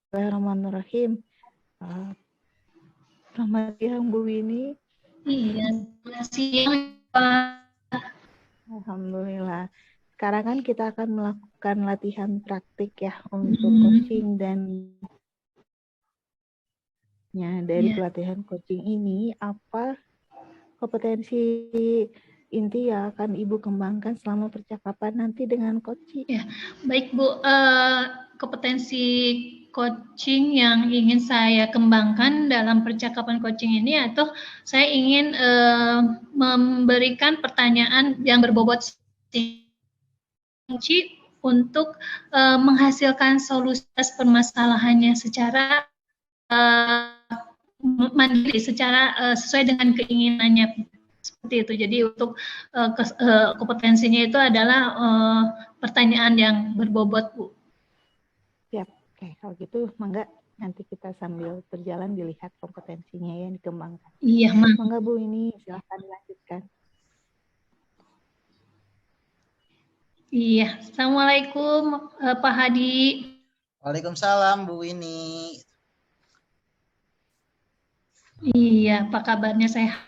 Bismillahirrahmanirrahim. Selamat siang Bu Winnie. Iya, selamat siang Pak. Alhamdulillah. Sekarang kan kita akan melakukan latihan praktik ya untuk coaching dan dari pelatihan coaching ini apa kompetensi inti yang akan Ibu kembangkan selama percakapan nanti dengan coaching? Ya, baik Bu. Kompetensi coaching yang ingin saya kembangkan dalam percakapan coaching ini atau saya ingin memberikan pertanyaan yang berbobot kunci untuk menghasilkan solusi permasalahannya secara mandiri, secara sesuai dengan keinginannya. Seperti itu. Jadi untuk kompetensinya itu adalah pertanyaan yang berbobot, Bu. Siap. Oke, kalau gitu mangga nanti kita sambil berjalan dilihat kompetensinya yang dikembangkan. Iya, Mak. Mangga Bu, ini silahkan dilanjutkan. Iya, Assalamualaikum Pak Hadi. Waalaikumsalam Bu Winnie. Iya, apa kabarnya sehat?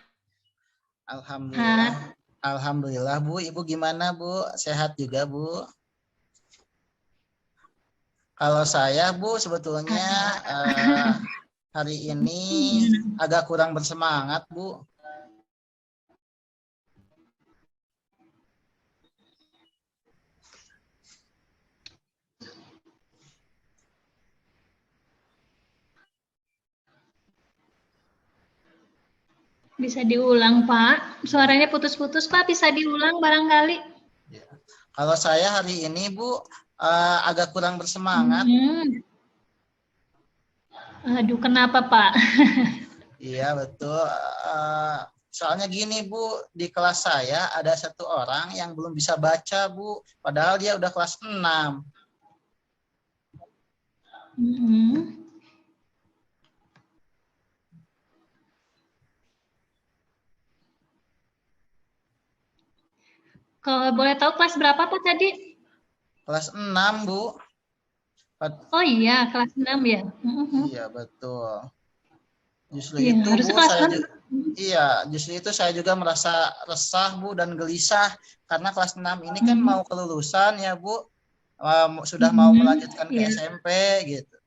Alhamdulillah. Alhamdulillah Bu. Ibu gimana Bu? Sehat juga Bu? Kalau saya Bu sebetulnya hari ini agak kurang bersemangat Bu. Bisa diulang Pak? Suaranya putus-putus Pak, bisa diulang barangkali? Ya. Kalau saya hari ini Bu agak kurang bersemangat. Aduh, kenapa Pak? Iya betul. Soalnya gini Bu, di kelas saya ada satu orang yang belum bisa baca Bu, padahal dia udah kelas 6. Kalau boleh tahu kelas berapa Pak tadi? Kelas 6 Bu. Oh iya, kelas 6 ya? Iya betul. Justru itu Bu, justru itu saya juga merasa resah Bu dan gelisah karena kelas 6 ini kan mau kelulusan ya Bu, sudah mau melanjutkan ke SMP gitu.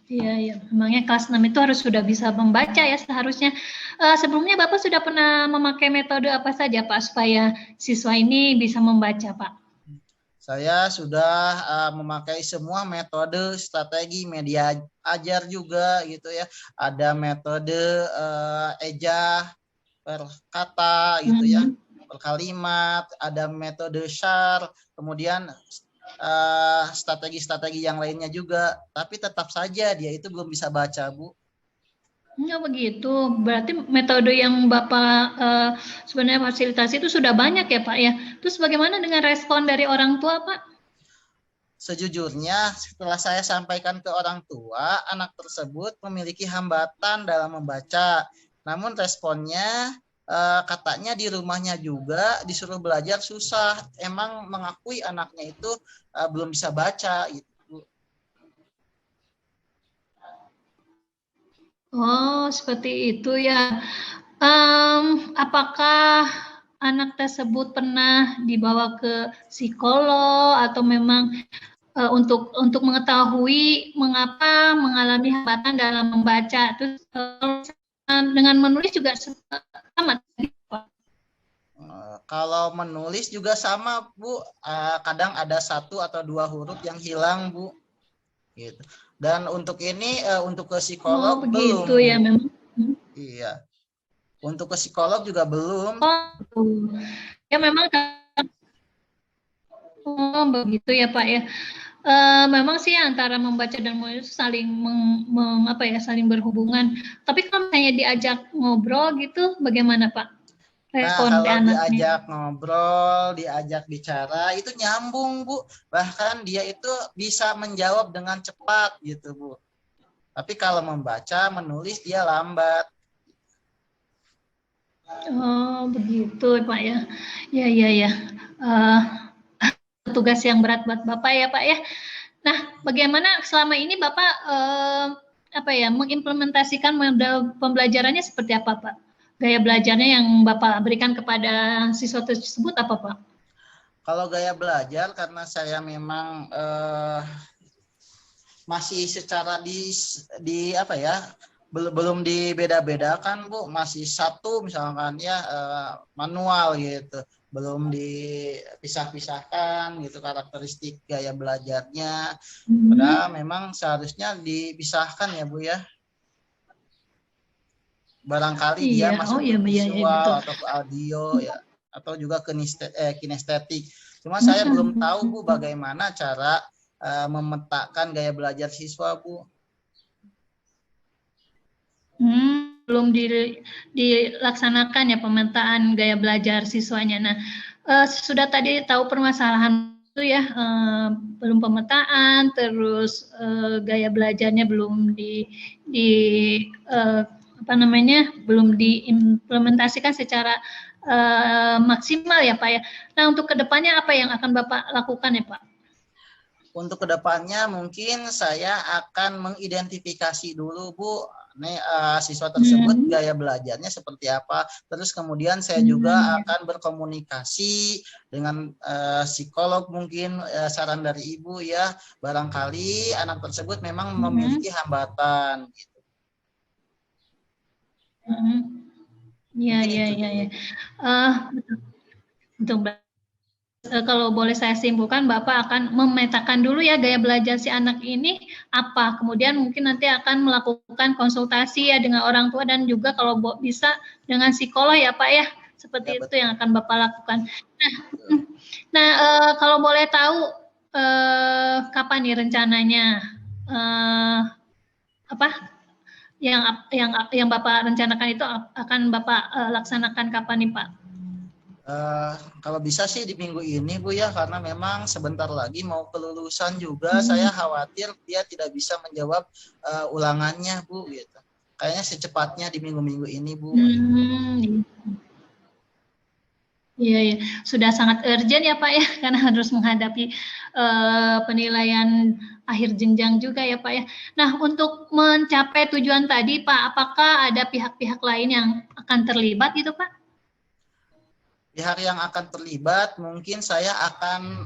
Iya, memangnya kelas 6 itu harus sudah bisa membaca ya seharusnya. Sebelumnya Bapak sudah pernah memakai metode apa saja Pak supaya siswa ini bisa membaca Pak? Saya sudah memakai semua metode strategi media ajar juga gitu ya. Ada metode ejah per kata gitu ya, per kalimat, ada metode SHAR, kemudian strategi-strategi yang lainnya juga. Tapi tetap saja dia itu belum bisa baca, Bu. Enggak begitu, berarti metode yang Bapak sebenarnya fasilitasi itu sudah banyak ya Pak ya. Terus bagaimana dengan respon dari orang tua Pak? Sejujurnya setelah saya sampaikan ke orang tua, anak tersebut memiliki hambatan dalam membaca. Namun responnya katanya di rumahnya juga disuruh belajar susah. Emang mengakui anaknya itu belum bisa baca gitu. Oh, seperti itu ya. Apakah anak tersebut pernah dibawa ke psikolog atau memang untuk mengetahui mengapa mengalami hambatan dalam membaca? Terus dengan menulis juga sama. Kalau menulis juga sama Bu, kadang ada 1 atau 2 huruf yang hilang Bu. Gitu. Dan untuk ini untuk ke psikolog belum. Ya, memang. Iya. Untuk ke psikolog juga belum. Ya memang. Oh begitu ya Pak ya. Memang sih antara membaca dan menulis saling saling berhubungan. Tapi kalau misalnya diajak ngobrol gitu, bagaimana Pak? Nah, kalau diajak ngobrol, diajak bicara, itu nyambung Bu. Bahkan dia itu bisa menjawab dengan cepat gitu Bu. Tapi kalau membaca, menulis dia lambat. Oh begitu Pak ya. Ya. Tugas yang berat buat Bapak ya Pak ya. Nah, bagaimana selama ini Bapak mengimplementasikan model pembelajarannya seperti apa, Pak? Gaya belajarnya yang Bapak berikan kepada siswa tersebut apa, Pak? Kalau gaya belajar, karena saya memang masih secara di apa ya, belum dibeda-bedakan Bu, masih satu misalkan ya, manual gitu, belum dipisah-pisahkan gitu karakteristik gaya belajarnya. Padahal memang seharusnya dipisahkan ya Bu ya. Barangkali dia masuk ke visual atau ke audio ya, atau juga ke kinestetik. Cuma saya belum tahu Bu bagaimana cara memetakan gaya belajar siswa Bu. Belum dilaksanakan ya pemetaan gaya belajar siswanya. Nah, sudah tadi tahu permasalahan itu ya, belum pemetaan, terus gaya belajarnya belum belum diimplementasikan secara maksimal ya Pak ya. Nah, untuk kedepannya apa yang akan Bapak lakukan ya Pak? Untuk kedepannya mungkin saya akan mengidentifikasi dulu Bu, nih siswa tersebut gaya belajarnya seperti apa. Terus kemudian saya juga akan berkomunikasi dengan psikolog mungkin, saran dari Ibu ya. Barangkali anak tersebut memang memiliki hambatan. Gitu. Iya. Betul. Kalau boleh saya simpulkan, Bapak akan memetakan dulu ya gaya belajar si anak ini apa. Kemudian mungkin nanti akan melakukan konsultasi ya dengan orang tua dan juga kalau bisa dengan psikolog ya Pak ya. Seperti itu yang akan Bapak lakukan. Nah, kalau boleh tahu kapan nih rencananya yang Bapak rencanakan itu akan Bapak laksanakan kapan nih Pak? Kalau bisa sih di minggu ini Bu ya, karena memang sebentar lagi mau kelulusan juga. Saya khawatir dia tidak bisa menjawab ulangannya Bu gitu. Kayaknya secepatnya di minggu-minggu ini Bu. Iya, sudah sangat urgent ya Pak ya, karena harus menghadapi penilaian akhir jenjang juga ya Pak ya. Nah, untuk mencapai tujuan tadi Pak, apakah ada pihak-pihak lain yang akan terlibat gitu Pak? Pihak yang akan terlibat mungkin saya akan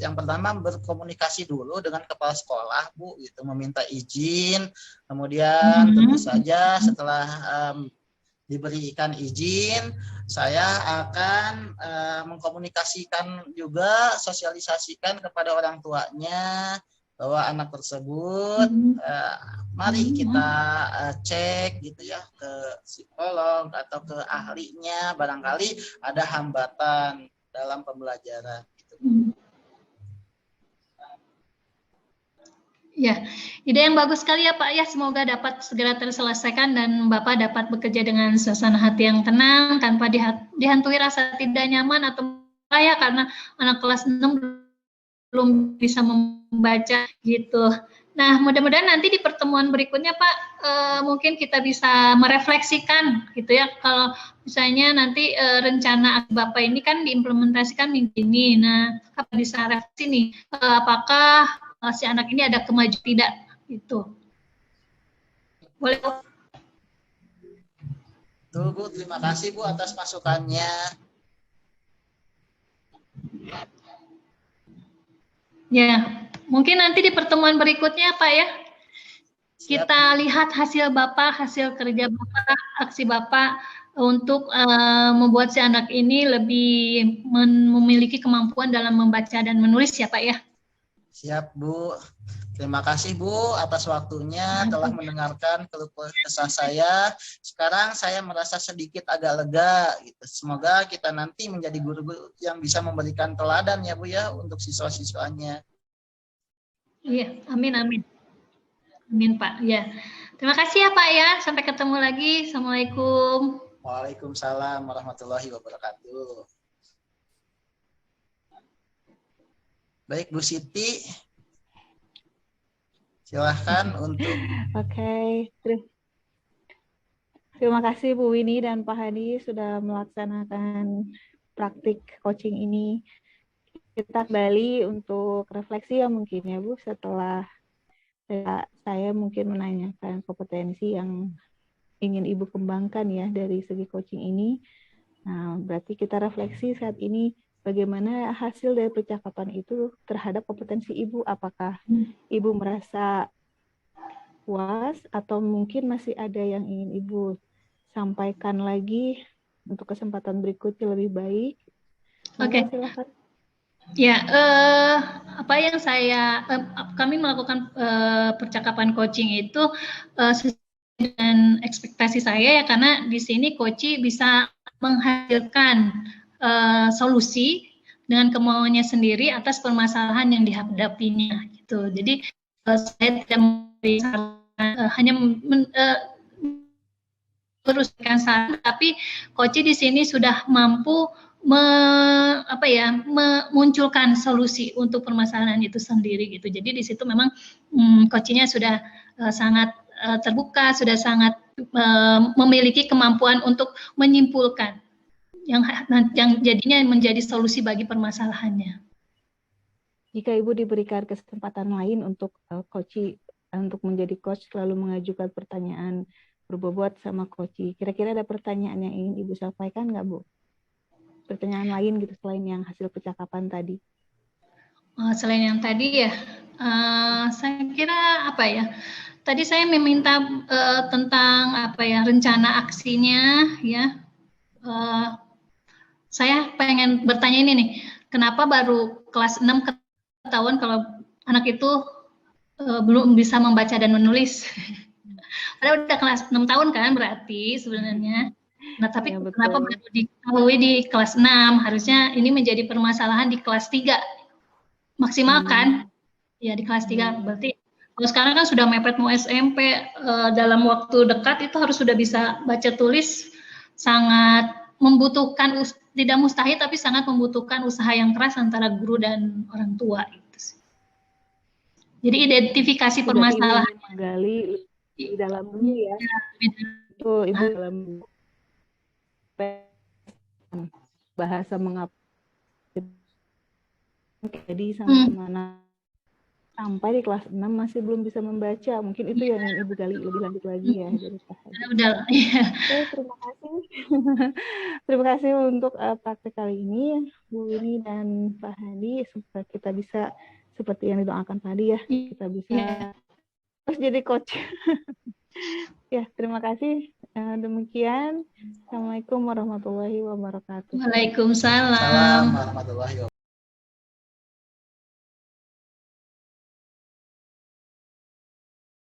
yang pertama berkomunikasi dulu dengan kepala sekolah Bu gitu, meminta izin, kemudian tentu saja setelah diberikan izin saya akan mengkomunikasikan juga, sosialisasikan kepada orang tuanya bahwa anak tersebut mari kita cek gitu ya ke psikolog atau ke ahlinya, barangkali ada hambatan dalam pembelajaran gitu. Ya, ide yang bagus sekali ya Pak ya, semoga dapat segera terselesaikan dan Bapak dapat bekerja dengan suasana hati yang tenang tanpa dihantui rasa tidak nyaman atau ya karena anak kelas 6 belum bisa membaca gitu. Nah, mudah-mudahan nanti di pertemuan berikutnya Pak, mungkin kita bisa merefleksikan gitu ya, kalau misalnya nanti rencana Bapak ini kan diimplementasikan minggu ini. Nah, apa bisa refleksi nih, apakah si anak ini ada kemajuan tidak gitu. Boleh. Tuh Bu, terima kasih Bu atas masukannya. Ya, mungkin nanti di pertemuan berikutnya Pak ya, kita lihat hasil Bapak, hasil kerja Bapak, aksi Bapak untuk membuat si anak ini lebih memiliki kemampuan dalam membaca dan menulis ya Pak ya. Siap Bu. Terima kasih Bu atas waktunya telah mendengarkan keluh kesah saya. Sekarang saya merasa sedikit agak lega gitu. Semoga kita nanti menjadi guru-guru yang bisa memberikan teladan ya Bu ya untuk siswa-siswanya. Iya, amin. Amin Pak. Ya. Terima kasih ya Pak ya. Sampai ketemu lagi. Assalamualaikum. Waalaikumsalam warahmatullahi wabarakatuh. Baik Bu Siti, silahkan untuk. Oke. Terima kasih Bu Winnie dan Pak Hadi sudah melaksanakan praktik coaching ini. Kita kembali untuk refleksi ya mungkin ya Bu, setelah saya mungkin menanyakan kompetensi yang ingin Ibu kembangkan ya dari segi coaching ini. Nah, berarti kita refleksi saat ini bagaimana hasil dari percakapan itu terhadap kompetensi Ibu. Apakah Ibu merasa puas atau mungkin masih ada yang ingin Ibu sampaikan lagi untuk kesempatan berikutnya lebih baik? Oke. Silakan. Ya, apa yang kami melakukan percakapan coaching itu sesuai dengan ekspektasi saya ya, karena di sini coach bisa menghasilkan solusi dengan kemauannya sendiri atas permasalahan yang dihadapinya gitu. Jadi saya tidak hanya teruskan saran, tapi coach di sini sudah mampu memunculkan solusi untuk permasalahan itu sendiri gitu. Jadi di situ memang coachnya sudah sangat terbuka, sudah sangat memiliki kemampuan untuk menyimpulkan yang jadinya menjadi solusi bagi permasalahannya. Jika Ibu diberikan kesempatan lain untuk untuk menjadi coach, selalu mengajukan pertanyaan berbobot sama coach, kira-kira ada pertanyaan yang ingin Ibu sampaikan nggak Bu? Pertanyaan lain gitu selain yang hasil percakapan tadi? Selain yang tadi ya, saya kira apa ya? Tadi saya meminta tentang apa ya, rencana aksinya ya. Saya pengen bertanya ini nih, kenapa baru kelas 6 ketahuan kalau anak itu belum bisa membaca dan menulis? Padahal udah kelas 6 tahun kan berarti sebenarnya. Nah, tapi ya, kenapa baru diketahui di kelas 6? Harusnya ini menjadi permasalahan di kelas 3. Maksimal kan? Ya di kelas 3. Berarti kalau sekarang kan sudah mepet mau SMP, dalam waktu dekat itu harus sudah bisa baca tulis, sangat membutuhkan, tidak mustahil tapi sangat membutuhkan usaha yang keras antara guru dan orang tua gitu sih. Jadi identifikasi permasalahan Ibu menggali di dalamnya ya. Itu Ibu dalam bahasa mengapa jadi sampai mana sampai di kelas 6 masih belum bisa membaca. Mungkin itu yang Ibu gali lebih lanjut lagi ya dari Pak Hadi. Udah, ya. Oke, terima kasih. Terima kasih untuk praktek kali ini Bu Winnie dan Pak Hadi. Semoga kita bisa seperti yang didoakan tadi ya, kita bisa terus jadi coach. Ya, terima kasih. Demikian. Assalamualaikum warahmatullahi wabarakatuh. Waalaikumsalam. Assalamualaikum warahmatullahi wabarakatuh.